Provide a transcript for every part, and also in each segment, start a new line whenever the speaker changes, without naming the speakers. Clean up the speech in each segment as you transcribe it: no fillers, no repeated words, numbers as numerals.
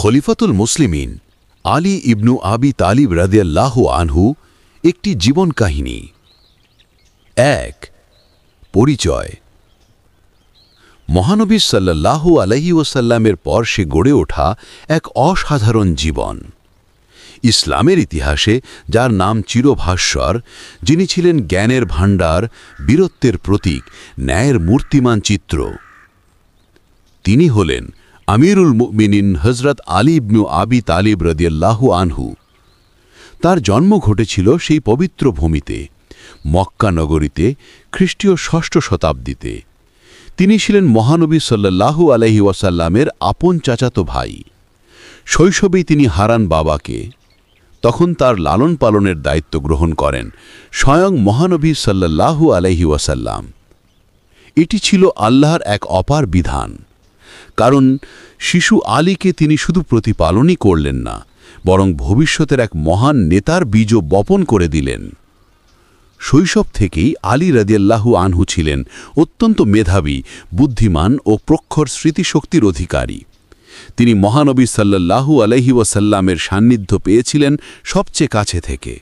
খলিফাতুল মুসলিমিন আলী ইবনু আবি তালিব রাদিয়াল্লাহু আনহু একটি জীবন কাহিনী। ১ পরিচয়। মহানবী সাল্লাল্লাহু আলাইহি ওয়াসাল্লামের পর সে গড়ে ওঠা এক অসাধারণ জীবন। ইসলামের ইতিহাসে যার নাম চিরভাস্বর, যিনি ছিলেন জ্ঞানের ভাণ্ডার, বীরত্বের প্রতীক, ন্যায়ের মূর্তিমান চিত্র, তিনি হলেন আমিরুল মুমিনিন হযরত আলী ইবনু আবি তালিব রাদিয়াল্লাহু আনহু। তার জন্ম ঘটেছিল সেই পবিত্র ভূমিতে, মক্কা নগরীতে, খ্রিস্টীয় ৬ষ্ঠ শতাব্দীতে। তিনি ছিলেন মহানবী সাল্লাল্লাহু আলাইহি ওয়াসাল্লামের আপন চাচাতো ভাই। শৈশবেই তিনি হারান বাবাকে। তখন তার লালন পালনের দায়িত্ব গ্রহণ করেন স্বয়ং মহানবী সাল্লাল্লাহু আলাইহি ওয়াসাল্লাম। এটি ছিল আল্লাহর এক অপার বিধান, কারণ শিশু আলীকে তিনি শুধু প্রতিপালনই করলেন না, বরং ভবিষ্যতের এক মহান নেতার বীজও বপন করে দিলেন। শৈশব থেকেই আলী রাদিয়াল্লাহু আনহু ছিলেন অত্যন্ত মেধাবী, বুদ্ধিমান ও প্রখর স্মৃতিশক্তির অধিকারী। তিনি মহানবী সাল্লাল্লাহু আলাইহি ওয়াসাল্লামের সান্নিধ্য পেয়েছিলেন সবচেয়ে কাছে থেকে।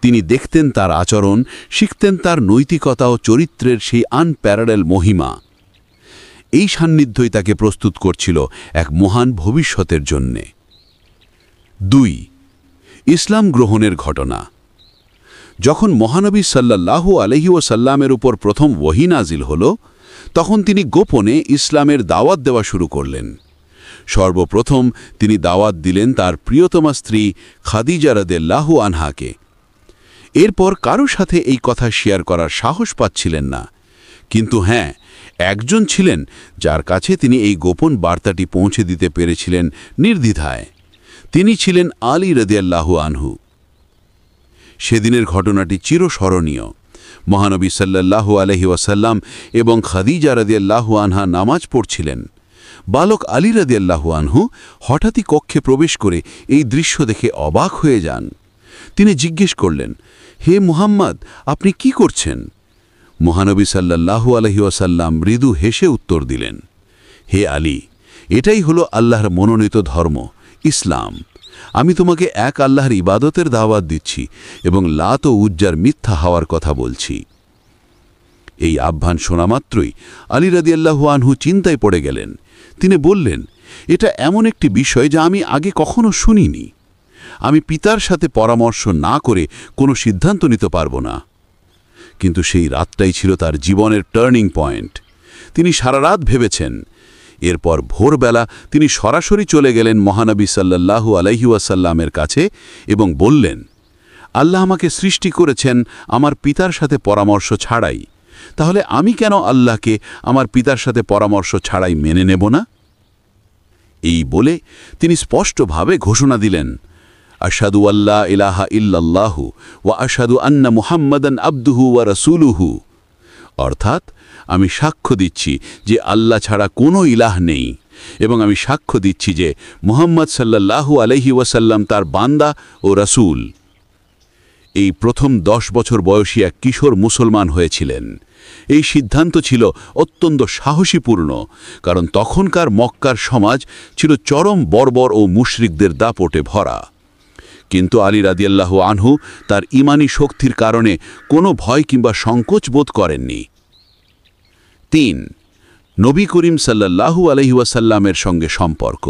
তিনি দেখতেন তার আচরণ, শিখতেন তার নৈতিকতা ও চরিত্রের সেই আনপ্যারাডেল মহিমা। এই সান্নিধ্যই তাকে প্রস্তুত করছিল এক মহান ভবিষ্যতের জন্যে। ২ ইসলাম গ্রহণের ঘটনা। যখন মহানবী সাল্লাল্লাহু আলাইহি ওয়াসাল্লামের উপর প্রথম ওহী নাজিল হল, তখন তিনি গোপনে ইসলামের দাওয়াত দেওয়া শুরু করলেন। সর্বপ্রথম তিনি দাওয়াত দিলেন তার প্রিয়তমা স্ত্রী খাদিজা রাদিয়াল্লাহু আনহাকে। এরপর কারো সাথে এই কথা শেয়ার করার সাহস পাচ্ছিলেন না, কিন্তু হ্যাঁ, একজন ছিলেন যার কাছে তিনি এই গোপন বার্তাটি পৌঁছে দিতে পেরেছিলেন নির্দ্বিধায়। তিনি ছিলেন আলী রাদিয়াল্লাহু আনহু। সেদিনের ঘটনাটি চিরস্মরণীয়। মহানবী সাল্লাল্লাহু আলাইহি ওয়াসাল্লাম এবং খাদিজা রাদিয়াল্লাহু আনহা নামাজ পড়ছিলেন। বালক আলী রাদিয়াল্লাহু আনহু হঠাৎই কক্ষে প্রবেশ করে এই দৃশ্য দেখে অবাক হয়ে যান। তিনি জিজ্ঞেস করলেন, হে মুহাম্মদ, আপনি কি করছেন? মহানবী সাল্লাল্লাহু আলাইহি ওয়াসাল্লাম মৃদু হেসে উত্তর দিলেন, হে আলী, এটাই হলো আল্লাহর মনোনীত ধর্ম, ইসলাম। আমি তোমাকে এক আল্লাহর ইবাদতের দাওয়াত দিচ্ছি এবং লাত ও উজ্জার মিথ্যা হওয়ার কথা বলছি। এই আহ্বান শোনা মাত্রই আলী রাদিয়াল্লাহু আনহু চিন্তায় পড়ে গেলেন। তিনি বললেন, এটা এমন একটি বিষয় যা আমি আগে কখনো শুনিনি। আমি পিতার সাথে পরামর্শ না করে কোনো সিদ্ধান্ত নিতে পারবো না। কিন্তু সেই রাতটাই ছিল তার জীবনের টার্নিং পয়েন্ট। তিনি সারা রাত ভেবেছেন। এরপর ভোরবেলা তিনি সরাসরি চলে গেলেন মহানবী সাল্লাল্লাহু আলাইহি ওয়াসাল্লামের কাছে এবং বললেন, আল্লাহ আমাকে সৃষ্টি করেছেন আমার পিতার সাথে পরামর্শ ছাড়াই, তাহলে আমি কেন আল্লাহকে আমার পিতার সাথে পরামর্শ ছাড়াই মেনে নেব না? এই বলে তিনি স্পষ্টভাবে ঘোষণা দিলেন, আশহাদু আল্লা ইলাহা ইল্লাল্লাহু ওয়া আশহাদু আন্না মুহাম্মাদান আবদুহু ওয়া রাসূলুহু। অর্থাৎ, আমি সাক্ষ্য দিচ্ছি যে আল্লাহ ছাড়া কোনো ইলাহ নেই এবং আমি সাক্ষ্য দিচ্ছি যে মুহাম্মদ সাল্লাল্লাহু আলাইহি ওয়াসাল্লাম তার বান্দা ও রাসূল। এই প্রথম 10 বছর বয়সী এক কিশোর মুসলমান হয়েছিলেন। এই সিদ্ধান্ত ছিল অত্যন্ত সাহসীপূর্ণ, কারণ তখনকার মক্কার সমাজ ছিল চরম বর্বর ও মুশরিকদের দাপটে ভরা। কিন্তু আলী রাদিয়াল্লাহু আনহু তার ঈমানী শক্তির কারণে কোনো ভয় কিংবা সংকোচ বোধ করেননি। ৩ নবী করিম সাল্লাল্লাহু আলাইহি ওয়াসাল্লামের সঙ্গে সম্পর্ক।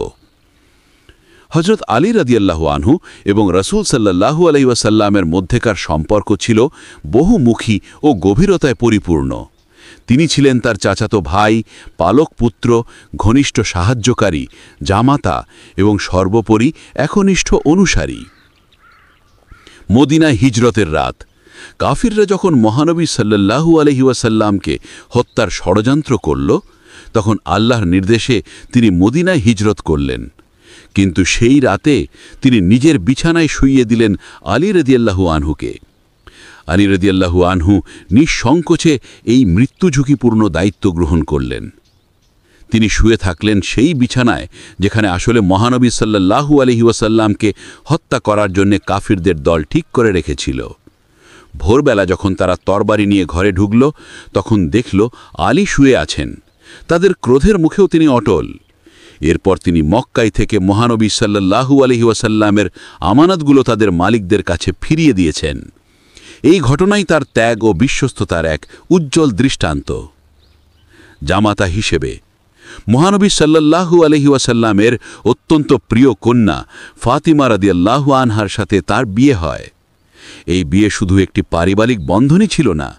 হযরত আলী রাদিয়াল্লাহু আনহু এবং রাসূল সাল্লাল্লাহু আলাইহি ওয়াসাল্লামের মধ্যেকার সম্পর্ক ছিল বহুমুখী ও গভীরতায় পরিপূর্ণ। তিনি ছিলেন তার চাচাতো ভাই, পালক পুত্র, ঘনিষ্ঠ সাহায্যকারী, জামাতা এবং সর্বোপরি একনিষ্ঠ অনুসারী। মদিনায় হিজরতের রাত। কাফিররা যখন মহানবী সাল্লাল্লাহু আলাইহি ওয়াসাল্লামকে হত্যার ষড়যন্ত্র করল, তখন আল্লাহর নির্দেশে তিনি মদিনায় হিজরত করলেন। কিন্তু সেই রাতে তিনি নিজের বিছানায় শুইয়ে দিলেন আলী রাদিয়াল্লাহু আনহুকে। আলী রাদিয়াল্লাহু আনহু নিঃসংকোচে এই মৃত্যু ঝুঁকিপূর্ণ দায়িত্ব গ্রহণ করলেন। তিনি শুয়ে থাকলেন সেই বিছানায় যেখানে আসলে মহানবী সাল্লাল্লাহু আলাইহি ওয়াসাল্লামকে হত্যা করার জন্য কাফিরদের দল ঠিক করে রেখেছিল। ভোরবেলা যখন তারা তরবারি নিয়ে ঘরে ঢুকল, তখন দেখল আলী শুয়ে আছেন। তাদের ক্রোধের মুখেও তিনি অটল। এরপর তিনি মক্কায় থেকে মহানবী সাল্লাল্লাহু আলাইহি ওয়াসাল্লামের আমানতগুলো তাদের মালিকদের কাছে ফিরিয়ে দিয়েছেন। এই ঘটনাই তার ত্যাগ ও বিশ্বস্ততার এক উজ্জ্বল দৃষ্টান্ত। জামাতা হিসেবে মহানবী সাল্লাল্লাহু আলাইহি ওয়াসাল্লামের অত্যন্ত প্রিয় কন্যা ফাতিমা রাদিয়াল্লাহু আনহার সাথে তার বিয়ে হয়। এই বিয়ে শুধু একটি পারিবারিক বন্ধনই ছিল না,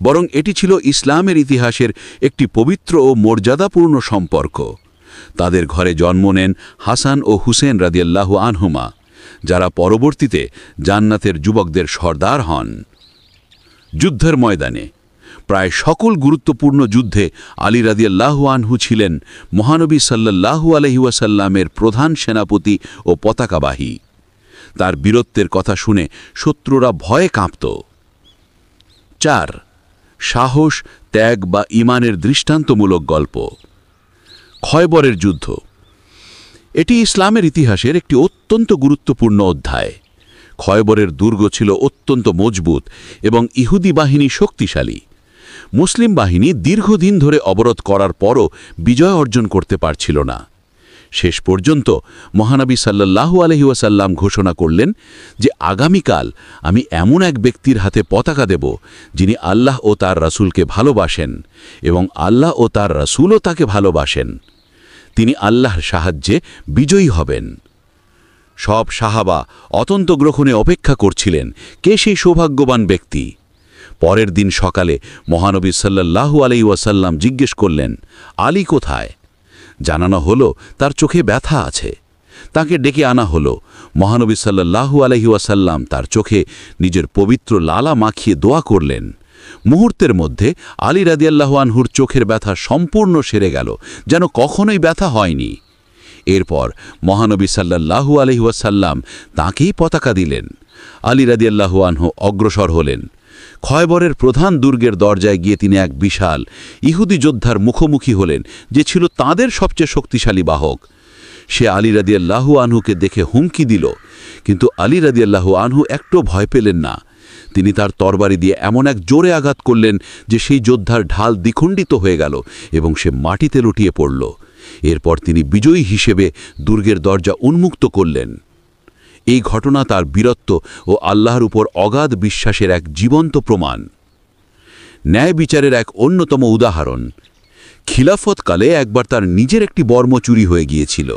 বরং এটি ছিল ইসলামের ইতিহাসের একটি পবিত্র ও মর্যাদাপূর্ণ সম্পর্ক। তাদের ঘরে জন্ম নেন হাসান ও হুসেন রাদিয়াল্লাহু আনহুমা, যারা পরবর্তীতে জান্নাতের যুবকদের সর্দার হন। যুদ্ধের ময়দানে প্রায় সকল গুরুত্বপূর্ণ যুদ্ধে আলী রাদিয়াল্লাহু আনহু ছিলেন মহানবী সাল্লাল্লাহু আলাইহি ওয়াসাল্লামের প্রধান সেনাপতি ও পতাকাবাহী। তার বীরত্বের কথা শুনে শত্রুরা ভয়ে কাঁপত। 4. সাহস, ত্যাগ বা ঈমানের দৃষ্টান্তমূলক গল্প। খয়বরের যুদ্ধ। এটি ইসলামের ইতিহাসের একটি অত্যন্ত গুরুত্বপূর্ণ অধ্যায়। খয়বরের দুর্গ ছিল অত্যন্ত মজবুত এবং ইহুদি বাহিনী শক্তিশালী। মুসলিম বাহিনী দীর্ঘদিন ধরে অবরোধ করার পরও বিজয় অর্জন করতে পারছিল না। শেষ পর্যন্ত মহানবী সাল্লাল্লাহু আলাইহি ওয়াসাল্লাম ঘোষণা করলেন যে আগামীকাল আমি এমন এক ব্যক্তির হাতে পতাকা দেব যিনি আল্লাহ ও তার রাসূলকে ভালোবাসেন এবং আল্লাহ ও তার রাসূলও তাকে ভালোবাসেন। তিনি আল্লাহর সাহায্যে বিজয়ী হবেন। সব সাহাবা অত্যন্ত গ্রহণে অপেক্ষা করছিলেন কে সেই সৌভাগ্যবান ব্যক্তি। পরের দিন সকালে মহানবী সাল্লাল্লাহু আলাইহি ওয়াসাল্লাম জিজ্ঞেস করলেন, আলী কোথায়? জানানো হলো তার চোখে ব্যথা আছে। তাকে ডেকে আনা হলো। মহানবী সাল্লাল্লাহু আলাইহি ওয়াসাল্লাম তার চোখে নিজের পবিত্র লালা মাখিয়ে দোয়া করলেন। মুহূর্তের মধ্যে আলী রাদিয়াল্লাহু আনহুর চোখের ব্যথা সম্পূর্ণ সেরে গেল, যেন কখনোই ব্যথা হয়নি। এরপর মহানবী সাল্লাল্লাহু আলাইহি ওয়াসাল্লাম তাঁকেই পতাকা দিলেন। আলী রাদিয়াল্লাহু আনহু অগ্রসর হলেন। খয়বরের প্রধান দুর্গের দরজায় গিয়ে তিনি এক বিশাল ইহুদি যোদ্ধার মুখোমুখি হলেন, যে ছিল তাদের সবচেয়ে শক্তিশালী বাহক। সে আলী রাদিয়াল্লাহু আনহুকে দেখে হুমকি দিল, কিন্তু আলী রাদিয়াল্লাহু আনহু একটু ভয় পেলেন না। তিনি তার তরবারি দিয়ে এমন এক জোরে আঘাত করলেন যে সেই যোদ্ধার ঢাল দ্বিখণ্ডিত হয়ে গেল এবং সে মাটিতে লুটিয়ে পড়ল। এরপর তিনি বিজয়ী হিসেবে দুর্গের দরজা উন্মুক্ত করলেন। এই ঘটনা তার বীরত্ব ও আল্লাহর উপর অগাধ বিশ্বাসের এক জীবন্ত প্রমাণ। ন্যায় বিচারের এক অন্যতম উদাহরণ। খিলাফতকালে একবার তার নিজের একটি বর্ম চুরি হয়ে গিয়েছিল।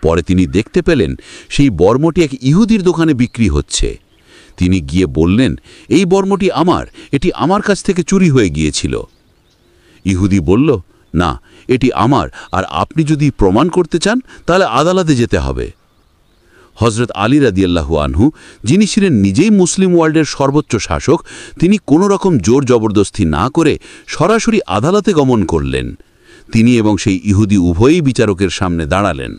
পরে তিনি দেখতে পেলেন সেই বর্মটি এক ইহুদির দোকানে বিক্রি হচ্ছে। তিনি গিয়ে বললেন, এই বর্মটি আমার, এটি আমার কাছ থেকে চুরি হয়ে গিয়েছিল। ইহুদি বলল, না, এটি আমার, আর আপনি যদি প্রমাণ করতে চান তাহলে আদালতে যেতে হবে। হযরত আলী রাদিয়াল্লাহু আনহু, যিনি ছিলেন নিজেই মুসলিম ওয়ার্ল্ডের সর্বোচ্চ শাসক, তিনি কোনো রকম জোর জবরদস্তি না করে সরাসরি আদালতে গমন করলেন। তিনি এবং সেই ইহুদি উভয়ই বিচারকের সামনে দাঁড়ালেন।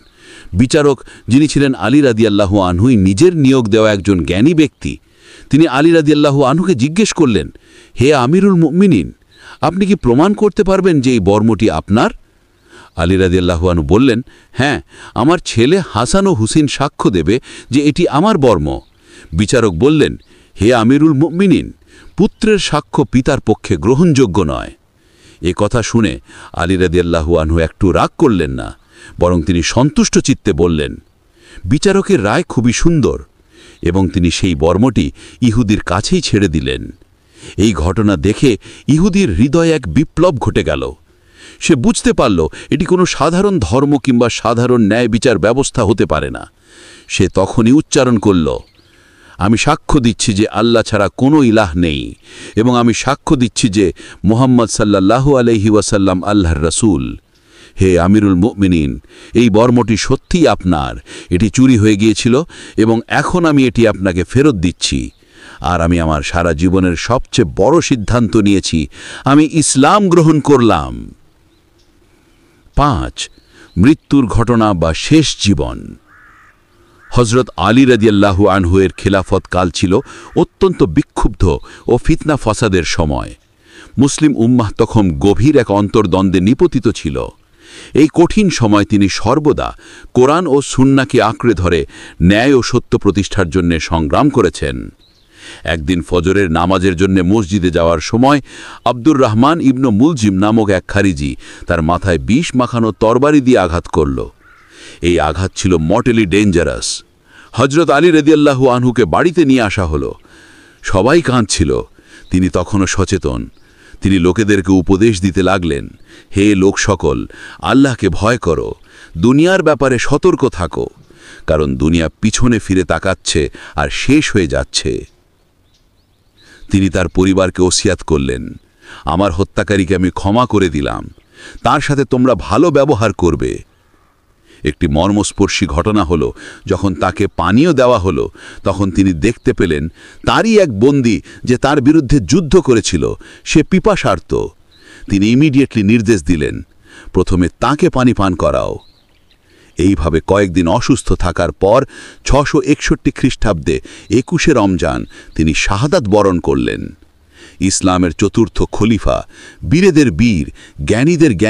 বিচারক, যিনি ছিলেন আলী রাদিয়াল্লাহু আনহুই নিজের নিয়োগ দেওয়া একজন জ্ঞানী ব্যক্তি, তিনি আলী রাদিয়াল্লাহু আনহুকে জিজ্ঞেস করলেন, হে আমিরুল মুমিনিন, আপনি কি প্রমাণ করতে পারবেন যে এই বর্মটি আপনার? আলী রাদিয়াল্লাহু আনহু বললেন, হ্যাঁ, আমার ছেলে হাসান ও হুসেন সাক্ষ্য দেবে যে এটি আমার বর্ম। বিচারক বললেন, হে আমিরুল মুমিনিন, পুত্রের সাক্ষ্য পিতার পক্ষে গ্রহণযোগ্য নয়। এ কথা শুনে আলী রাদিয়াল্লাহু আনহু একটু রাগ করলেন না, বরং তিনি সন্তুষ্ট চিত্তে বললেন, বিচারকের রায় খুবই সুন্দর, এবং তিনি সেই বর্মটি ইহুদির কাছেই ছেড়ে দিলেন। এই ঘটনা দেখে ইহুদির হৃদয়ে এক বিপ্লব ঘটে গেল। সে বুঝতে পারল এটি কোনো সাধারণ ধর্ম কিংবা সাধারণ ন্যায় বিচার ব্যবস্থা হতে পারে না। সে তখনই উচ্চারণ করল, আমি সাক্ষ্য দিচ্ছি যে আল্লাহ ছাড়া কোনো ইলাহ নেই, এবং আমি সাক্ষ্য দিচ্ছি যে মুহাম্মদ সাল্লাল্লাহু আলাইহি ওয়াসাল্লাম আল্লাহর রাসূল। হে আমিরুল মুমিনিন, এই বর্মটি সত্যিই আপনার। এটি চুরি হয়ে গিয়েছিল এবং এখন আমি এটি আপনাকে ফেরত দিচ্ছি। আর আমি আমার সারা জীবনের সবচেয়ে বড় সিদ্ধান্ত নিয়েছি, আমি ইসলাম গ্রহণ করলাম। 5. মৃত্যুর ঘটনা বা শেষ জীবন। হযরত আলী রাদিয়াল্লাহু আনহু এর খিলাফত কাল ছিল অত্যন্ত বিক্ষুব্ধ ও ফিতনা ফসাদের সময়। মুসলিম উম্মাহ তখন গভীর এক অন্তর্দ্বন্দ্বে নিপতিত ছিল। এই কঠিন সময় তিনি সর্বদা কোরআন ও সুন্নাহকে আঁকড়ে ধরে ন্যায় ও সত্য প্রতিষ্ঠার জন্য সংগ্রাম করেছেন। একদিন ফজরের নামাজের জন্য মসজিদে যাওয়ার সময় আব্দুর রহমান ইবনু মুলজিম নামক এক খারিজি তার মাথায় বিষ মাখানো তরবারি দিয়ে আঘাত করল। এই আঘাত ছিল মর্টালি ডেঞ্জারাস। হজরত আলী রাদিয়াল্লাহু আনহুকে বাড়িতে নিয়ে আসা হলো। সবাই কাঁদছিল, তিনি তখনও সচেতন। তিনি লোকেদেরকে উপদেশ দিতে লাগলেন, হে লোক সকল, আল্লাহকে ভয় করো, দুনিয়ার ব্যাপারে সতর্ক থাকো, কারণ দুনিয়া পিছনে ফিরে তাকাচ্ছে আর শেষ হয়ে যাচ্ছে। তিনি তার পরিবারকে ওসিয়াত করলেন, আমার হত্যাকারীকে আমি ক্ষমা করে দিলাম, তার সাথে তোমরা ভালো ব্যবহার করবে। একটি মর্মস্পর্শী ঘটনা হলো, যখন তাকে পানীয় দেওয়া হলো, তখন তিনি দেখতে পেলেন তারই এক বন্দী যে তার বিরুদ্ধে যুদ্ধ করেছিল, সে পিপাসার্ত। তিনি ইমিডিয়েটলি নির্দেশ দিলেন, প্রথমে তাকে পানি পান করাও। এইভাবে কয়েকদিন অসুস্থ থাকার পর 661 খ্রিস্টাব্দে 21শে রমজান তিনি শাহাদাত বরণ করলেন। ইসলামের চতুর্থ খলিফা, বীরেদের বীর, জ্ঞানীদের জ্ঞান।